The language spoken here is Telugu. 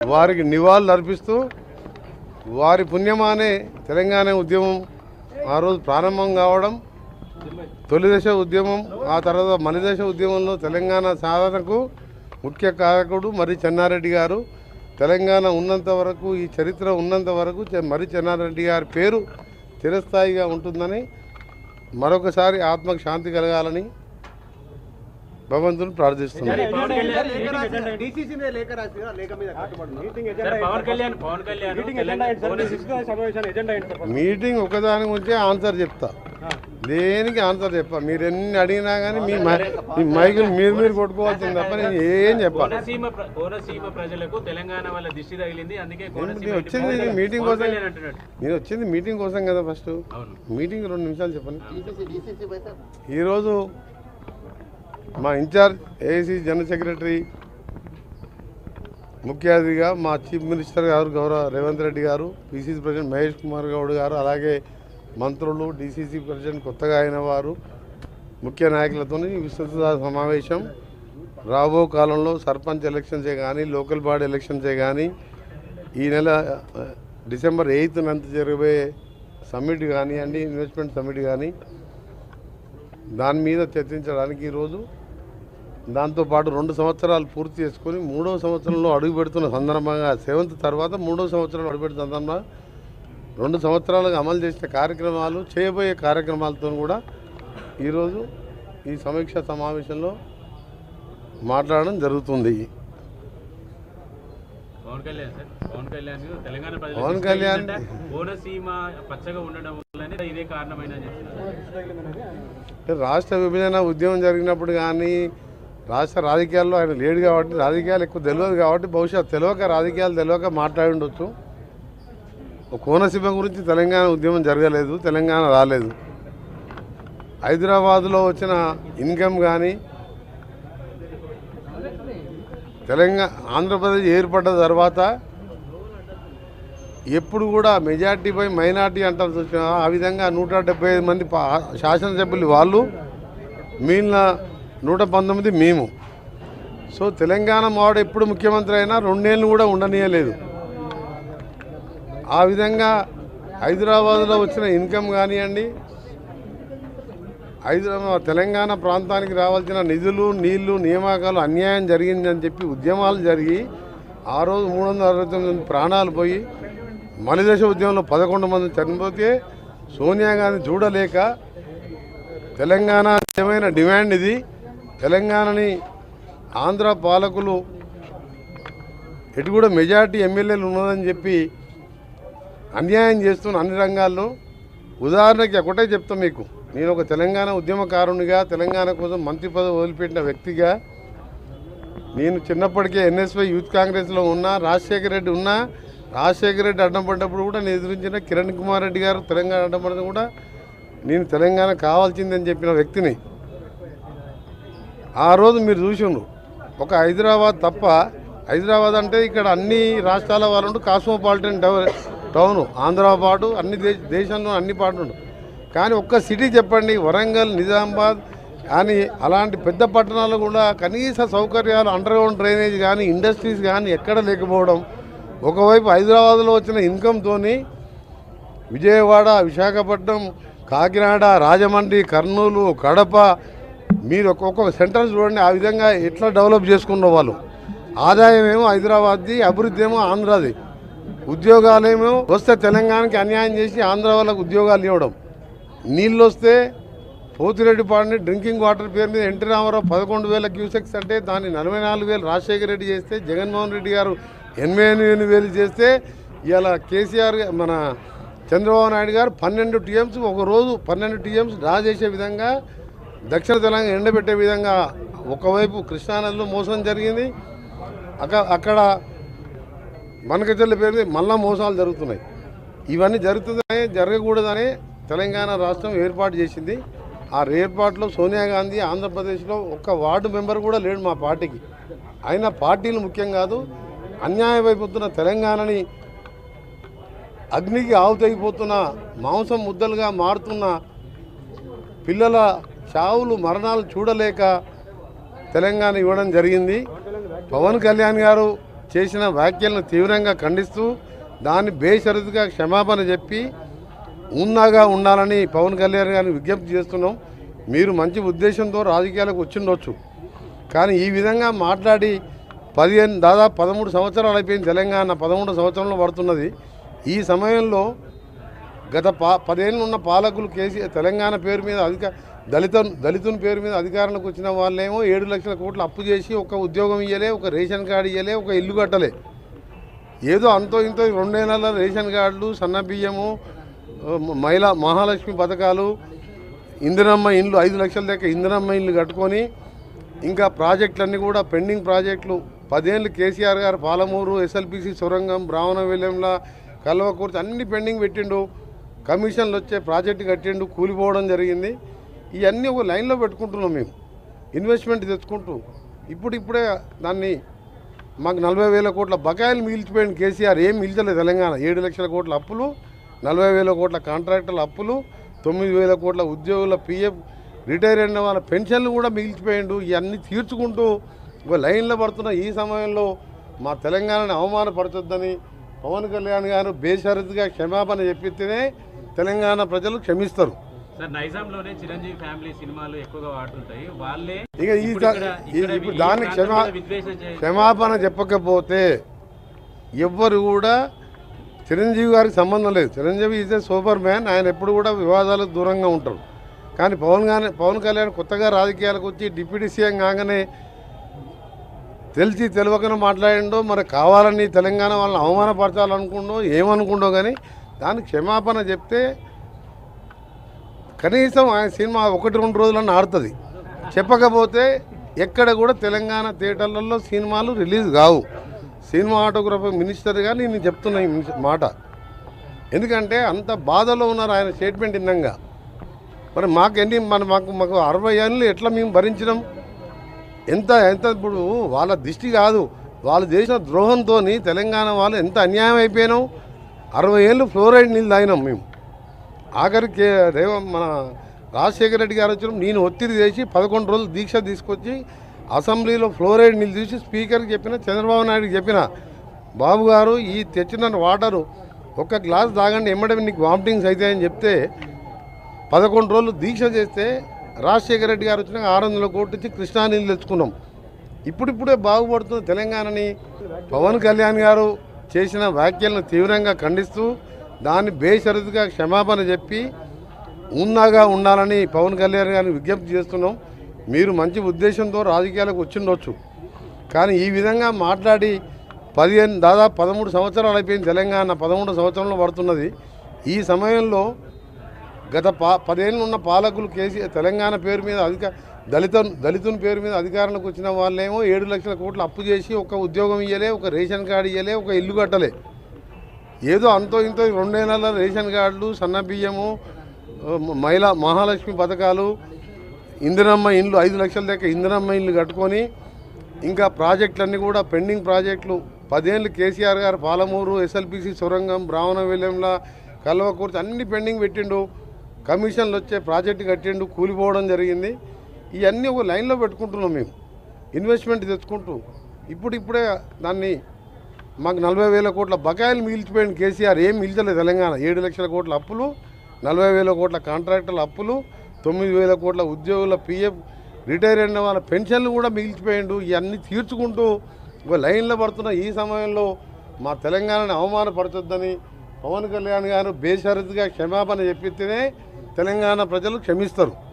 వారికి నివాళులు అర్పిస్తూ వారి పుణ్యమానే తెలంగాణ ఉద్యమం ఆ రోజు ప్రారంభం కావడం, తొలిదశ ఉద్యమం, ఆ తర్వాత మలిదశ ఉద్యమంలో తెలంగాణ సాధనకు ముఖ్య కారకుడు మరి చెన్నారెడ్డి గారు. తెలంగాణ ఉన్నంత వరకు, ఈ చరిత్ర ఉన్నంత వరకు మరి చెన్నారెడ్డి గారి పేరు చిరస్థాయిగా ఉంటుందని, మరొకసారి ఆత్మకు శాంతి కలగాలని భగవంతుని ప్రార్థిస్తున్నాను. మీటింగ్ ఒకదాని గురించే ఆన్సర్ చెప్తా, దేనికి ఆన్సర్ చెప్పా. మీరు ఎన్ని అడిగినా కానీ మీ మైకులు మీరు కొట్టుకోవాల్సింది తప్ప నేను ఏం చెప్పాలి. వచ్చింది మీటింగ్ కోసం, నేను వచ్చింది మీటింగ్ కోసం కదా. ఫస్ట్ మీటింగ్ 2 నిమిషాలు చెప్పండి. ఈరోజు మా ఇన్ఛార్జ్ ఏఐసీ జనరల్ సెక్రటరీ ముఖ్య అతిథిగా మా చీఫ్ మినిస్టర్ గారు గౌరవ రేవంత్ రెడ్డి గారు, పిసిసి ప్రెసిడెంట్ మహేష్ కుమార్ గౌడ్ గారు, అలాగే మంత్రులు, డిసిసి ప్రెసిడెంట్ కొత్తగా అయిన వారు, ముఖ్య నాయకులతో విస్తృత సమావేశం. రాబో కాలంలో సర్పంచ్ ఎలక్షన్సే కానీ, లోకల్ బాడీ ఎలక్షన్సే కానీ, ఈ నెల డిసెంబర్ 8th జరగబోయే సమ్మిట్ కానివ్వండి, ఇన్వెస్ట్మెంట్ సమ్మిట్ కానీ, దాని మీద చర్చించడానికి ఈరోజు, దాంతోపాటు 2 సంవత్సరాలు పూర్తి చేసుకొని 3వ సంవత్సరంలో అడుగు పెడుతున్న సందర్భంగా, 7th తర్వాత 3వ సంవత్సరంలో అడుగుపెడుతున్న సందర్భంగా 2 సంవత్సరాలుగా అమలు చేసిన కార్యక్రమాలు, చేయబోయే కార్యక్రమాలతో కూడా ఈరోజు ఈ సమీక్ష సమావేశంలో మాట్లాడడం జరుగుతుంది. పవన్ కళ్యాణ్ రాష్ట్ర విభజన ఉద్యమం జరిగినప్పుడు కానీ, రాష్ట్ర రాజకీయాల్లో ఆయన లేడు కాబట్టి, రాజకీయాలు ఎక్కువ తెలియదు కాబట్టి, బహుశా రాజకీయాలు తెలియక మాట్లాడి ఉండొచ్చు. కోనసీమ గురించి తెలంగాణ ఉద్యమం జరగలేదు, తెలంగాణ రాలేదు. హైదరాబాద్లో వచ్చిన ఇన్కమ్ కానీ, ఆంధ్రప్రదేశ్ ఏర్పడ్డ తర్వాత ఎప్పుడు కూడా మెజార్టీ పై మైనార్టీ అంటారు చూసిన, ఆ విధంగా 175 మంది శాసనసభ్యులు వాళ్ళు, మిగిలిన 119 మేము. సో తెలంగాణ మావాడు ఎప్పుడు ముఖ్యమంత్రి అయినా 2 ఏళ్ళు కూడా ఉండనీయలేదు. ఆ విధంగా హైదరాబాద్లో వచ్చిన ఇన్కమ్ కానివ్వండి, తెలంగాణ ప్రాంతానికి రావాల్సిన నిధులు, నీళ్లు, నియామకాలు అన్యాయం జరిగిందని చెప్పి ఉద్యమాలు జరిగి, ఆ రోజు 369 మంది ప్రాణాలు పోయి, మలిదశ ఉద్యమంలో 11 మంది చనిపోతే సోనియా గాంధీ చూడలేక, తెలంగాణ నిజమైన డిమాండ్ ఇది, తెలంగాణని ఆంధ్ర పాలకులు ఎటు కూడా మెజార్టీ ఎమ్మెల్యేలు ఉన్నదని చెప్పి అన్యాయం చేస్తున్న అన్ని రంగాల్లో. ఉదాహరణకి ఒకటే చెప్తాం మీకు, నేను ఒక తెలంగాణ ఉద్యమకారునిగా, తెలంగాణ కోసం మంత్రి పదవి వదిలిపెట్టిన వ్యక్తిగా, నేను చిన్నప్పటికే ఎన్ఎస్వై యూత్ కాంగ్రెస్లో ఉన్నా, రాజశేఖర రెడ్డి ఉన్నా, రాజశేఖర రెడ్డి అడ్డం పడ్డప్పుడు కూడా నేను ఎదురించిన కిరణ్ కుమార్ రెడ్డి గారు తెలంగాణ అడ్డం పడిన కూడా నేను తెలంగాణ కావాల్సిందని చెప్పిన వ్యక్తిని. ఆ రోజు మీరు చూసిండ్రు, ఒక హైదరాబాద్ తప్ప, హైదరాబాద్ అంటే ఇక్కడ అన్ని రాష్ట్రాల వాళ్ళు కాస్మోపాలిటన్ టౌను, ఆంధ్ర పాటు అన్ని దేశంలో అన్ని పాటు. కానీ ఒక్క సిటీ చెప్పండి, వరంగల్, నిజామాబాద్ కానీ అలాంటి పెద్ద పట్టణాలు కూడా కనీస సౌకర్యాలు, అండర్గ్రౌండ్ డ్రైనేజ్ కానీ, ఇండస్ట్రీస్ కానీ ఎక్కడ లేకపోవడం. ఒకవైపు హైదరాబాద్లో వచ్చిన ఇన్కమ్తో విజయవాడ, విశాఖపట్నం, కాకినాడ, రాజమండ్రి, కర్నూలు, కడప, మీరు ఒక్కొక్క సెంటర్స్ చూడండి, ఆ విధంగా ఎట్లా డెవలప్ చేసుకున్న వాళ్ళు. ఆదాయం ఏమో హైదరాబాద్ది, అభివృద్ధి ఏమో ఆంధ్రాది. ఉద్యోగాలేమో వస్తే తెలంగాణకి అన్యాయం చేసి ఆంధ్ర వాళ్ళకు ఉద్యోగాలు ఇవ్వడం. నీళ్ళు వస్తే పోతిరెడ్డిపాడుని డ్రింకింగ్ వాటర్ పేరు మీద ఎన్టీ రామారావు 11,000 క్యూసెక్స్ అంటే దాన్ని 44,000 రాజశేఖర రెడ్డి చేస్తే, జగన్మోహన్ రెడ్డి గారు 88,000 చేస్తే, ఇవాళ కేసీఆర్ మన చంద్రబాబు నాయుడు గారు 12 టీఎంస్ ఒకరోజు 12 టీఎంస్ డ్రా చేసే విధంగా, దక్షిణ తెలంగాణ ఎండబెట్టే విధంగా ఒకవైపు కృష్ణానదిలో మోసం జరిగింది. అక్కడ మనకచర్ల పేరు మీద మళ్ళా మోసాలు జరుగుతున్నాయి. ఇవన్నీ జరగకూడదనే తెలంగాణ రాష్ట్రం ఏర్పాటు చేసింది. ఆ ఏర్పాటులో సోనియా గాంధీ ఆంధ్రప్రదేశ్లో ఒక్క వార్డు మెంబర్ కూడా లేడు మా పార్టీకి. అయినా పార్టీలు ముఖ్యం కాదు, అన్యాయమైపోతున్న తెలంగాణని, అగ్నికి ఆవుతైపోతున్న, మాంసం ముద్దలుగా మారుతున్న పిల్లల చావులు, మరణాలు చూడలేక తెలంగాణ ఇవ్వడం జరిగింది. పవన్ కళ్యాణ్ గారు చేసిన వ్యాఖ్యలను తీవ్రంగా ఖండిస్తూ దాన్ని బేషరతుగా క్షమాపణ చెప్పి ఉన్నాగా ఉండాలని పవన్ కళ్యాణ్ గారిని విజ్ఞప్తి చేస్తున్నాం. మీరు మంచి ఉద్దేశంతో రాజకీయాలకు వచ్చిండొచ్చు, కానీ ఈ విధంగా మాట్లాడి దాదాపు 13 సంవత్సరాలు అయిపోయింది. తెలంగాణ 13 సంవత్సరంలో పడుతున్నది. ఈ సమయంలో గత 10 ఏళ్ళు ఉన్న పాలకులు తెలంగాణ పేరు మీద దళితుని పేరు మీద అధికారంలోకి వచ్చిన వాళ్ళేమో 7 లక్షల కోట్లు అప్పు చేసి ఒక ఉద్యోగం ఇవ్వలే, ఒక రేషన్ కార్డు ఇవ్వలే, ఒక ఇల్లు కట్టలే. ఏదో అంతో ఇంతో 2 నెలల రేషన్ కార్డులు, సన్న బియ్యము, మహాలక్ష్మి పథకాలు, ఇందిరమ్మ ఇండ్లు 5 లక్షల దాకా ఇందిరమ్మ ఇండ్లు కట్టుకొని ఇంకా ప్రాజెక్టులన్నీ కూడా పెండింగ్ ప్రాజెక్టులు 10 ఏళ్ళు కేసీఆర్ గారు పాలమూరు, ఎస్ఎల్పిసి సొరంగం, బ్రాహ్మణవెల్లంల, కల్వకుర్తి అన్ని పెండింగ్ పెట్టిండు. కమిషన్లు వచ్చే ప్రాజెక్టు కట్టిండు, కూలిపోవడం జరిగింది. ఇవన్నీ ఒక లైన్లో పెట్టుకుంటున్నాం మేము, ఇన్వెస్ట్మెంట్ తెచ్చుకుంటూ. ఇప్పుడే దాన్ని మాకు 40,000 కోట్ల బకాయిలు మిగిల్చిపోయింది కేసీఆర్. ఏం మిగిల్చలేదు తెలంగాణ. 7 లక్షల కోట్ల అప్పులు, 40,000 కోట్ల కాంట్రాక్టర్ల అప్పులు, 9,000 కోట్ల ఉద్యోగుల పిఎఫ్, రిటైర్ అయిన వాళ్ళ పెన్షన్లు కూడా మిగిల్చిపోయిండు. ఇవన్నీ తీర్చుకుంటూ ఒక లైన్లో పడుతున్న ఈ సమయంలో మా తెలంగాణని అవమానపరచొద్దని పవన్ కళ్యాణ్ గారు బేషరతుగా క్షమాపణ చెప్పితేనే తెలంగాణ ప్రజలు క్షమిస్తారు. సార్, నైజాంలోనే చిరంజీవి ఫ్యామిలీ సినిమాలు ఎక్కువగా వాడుతుంటాయి. వాళ్ళే ఇప్పుడు దాన్ని క్షమాపణ చెప్పకపోతే ఎవ్వరు కూడా చిరంజీవి గారికి సంబంధం లేదు. Chiranjeevi is a super man. ఆయన ఎప్పుడు కూడా వివాదాలకు దూరంగా ఉంటారు. కానీ పవన్ కళ్యాణ్ కొత్తగా రాజకీయాలకు వచ్చి డిప్యూటీ సీఎం కాగానే తెలిసి తెలియకనే మాట్లాడిండో, మరి కావాలని తెలంగాణ వాళ్ళని అవమానపరచాలనుకుండో ఏమనుకుండో, కానీ దానికి క్షమాపణ చెప్తే కనీసం ఆయన సినిమా 1-2 రోజులన్నా ఆడుతుంది. చెప్పకపోతే ఎక్కడ కూడా తెలంగాణ థియేటర్లలో సినిమాలు రిలీజ్ కావు. సినిమాటోగ్రఫీ మినిస్టర్గా నేను చెప్తున్నా ఈ మాట. ఎందుకంటే అంత బాధలో ఉన్నారు ఆయన స్టేట్మెంట్ విన్నంగా. మరి మాకు 60 ఏళ్ళు ఎట్లా మేము భరించినాం? ఎంత ఇప్పుడు వాళ్ళ దిష్టి కాదు, వాళ్ళు చేసిన ద్రోహంతో తెలంగాణ వాళ్ళు ఎంత అన్యాయం అయిపోయినాం. 60 ఏళ్ళు ఫ్లోరైడ్ నీళ్ళు తాగినాం మేము. ఆఖరికి మన రాజశేఖర రెడ్డి గారు వచ్చిన నేను ఒత్తిడి చేసి 11 రోజులు దీక్ష తీసుకొచ్చి అసెంబ్లీలో ఫ్లోరైడ్ నీళ్ళు తీసి స్పీకర్కి చెప్పిన, చంద్రబాబు నాయుడుకి చెప్పిన, బాబు గారు ఈ తెచ్చిన వాటరు ఒక గ్లాస్ తాగండి ఎమ్మడే నీకు వామిటింగ్స్ అవుతాయని చెప్తే 11 రోజులు దీక్ష చేస్తే రాజశేఖర రెడ్డి గారు వచ్చినాక 600 కోట్లు ఇచ్చి కృష్ణా నీళ్ళు తెచ్చుకున్నాం. ఇప్పుడిప్పుడే బాగుపడుతుంది తెలంగాణని. పవన్ కళ్యాణ్ గారు చేసిన వ్యాఖ్యలను తీవ్రంగా ఖండిస్తూ దాన్ని బేషరతుగా క్షమాపణ చెప్పి ఉన్నాగా ఉండాలని పవన్ కళ్యాణ్ గారిని విజ్ఞప్తి చేస్తున్నాం. మీరు మంచి ఉద్దేశంతో రాజకీయాలకు వచ్చిండొచ్చు, కానీ ఈ విధంగా మాట్లాడి దాదాపు 13 సంవత్సరాలు అయిపోయింది. తెలంగాణ 13 సంవత్సరంలో పడుతున్నది. ఈ సమయంలో గత 10 ఏళ్ళు ఉన్న పాలకులు తెలంగాణ పేరు మీద దళితుని పేరు మీద అధికారంలోకి వచ్చిన వాళ్ళేమో 7 లక్షల కోట్లు అప్పు చేసి ఒక ఉద్యోగం ఇవ్వలే, ఒక రేషన్ కార్డు ఇవ్వలే, ఒక ఇల్లు కట్టలే. ఏదో అంతో ఇంతో 2 నెలల రేషన్ కార్డులు, సన్న బియ్యము, మహాలక్ష్మి పథకాలు, ఇందిరమ్మ ఇండ్లు 5 లక్షల దాకా ఇందిరమ్మ ఇండ్లు కట్టుకొని ఇంకా ప్రాజెక్టులన్నీ కూడా పెండింగ్ ప్రాజెక్టులు 10 ఏళ్ళు కేసీఆర్ గారు పాలమూరు, ఎస్ఎల్పిసి సొరంగం, బ్రాహ్మణవెల్లంల, కల్వకుర్తి అన్ని పెండింగ్ పెట్టిండు. కమిషన్లు వచ్చే ప్రాజెక్టు కట్టిండు, కూలిపోవడం జరిగింది. ఇవన్నీ ఒక లైన్లో పెట్టుకుంటున్నాం మేము, ఇన్వెస్ట్మెంట్ తెచ్చుకుంటూ. ఇప్పుడే దాన్ని మాకు 40,000 కోట్ల బకాయిలు మిగిల్చిపోయింది కేసీఆర్. ఏం మిగిల్చలేదు తెలంగాణ. 7 లక్షల కోట్ల అప్పులు, 40,000 కోట్ల కాంట్రాక్టర్ల అప్పులు, 9,000 కోట్ల ఉద్యోగుల పిఎఫ్, రిటైర్ అయిన వాళ్ళ పెన్షన్లు కూడా మిగిల్చిపోయిండు. ఇవన్నీ తీర్చుకుంటూ ఒక లైన్లో పడుతున్న ఈ సమయంలో మా తెలంగాణని అవమానపరచొద్దని పవన్ కళ్యాణ్ గారు బేషరతుగా క్షమాపణ చెప్పితేనే తెలంగాణ ప్రజలు క్షమిస్తారు.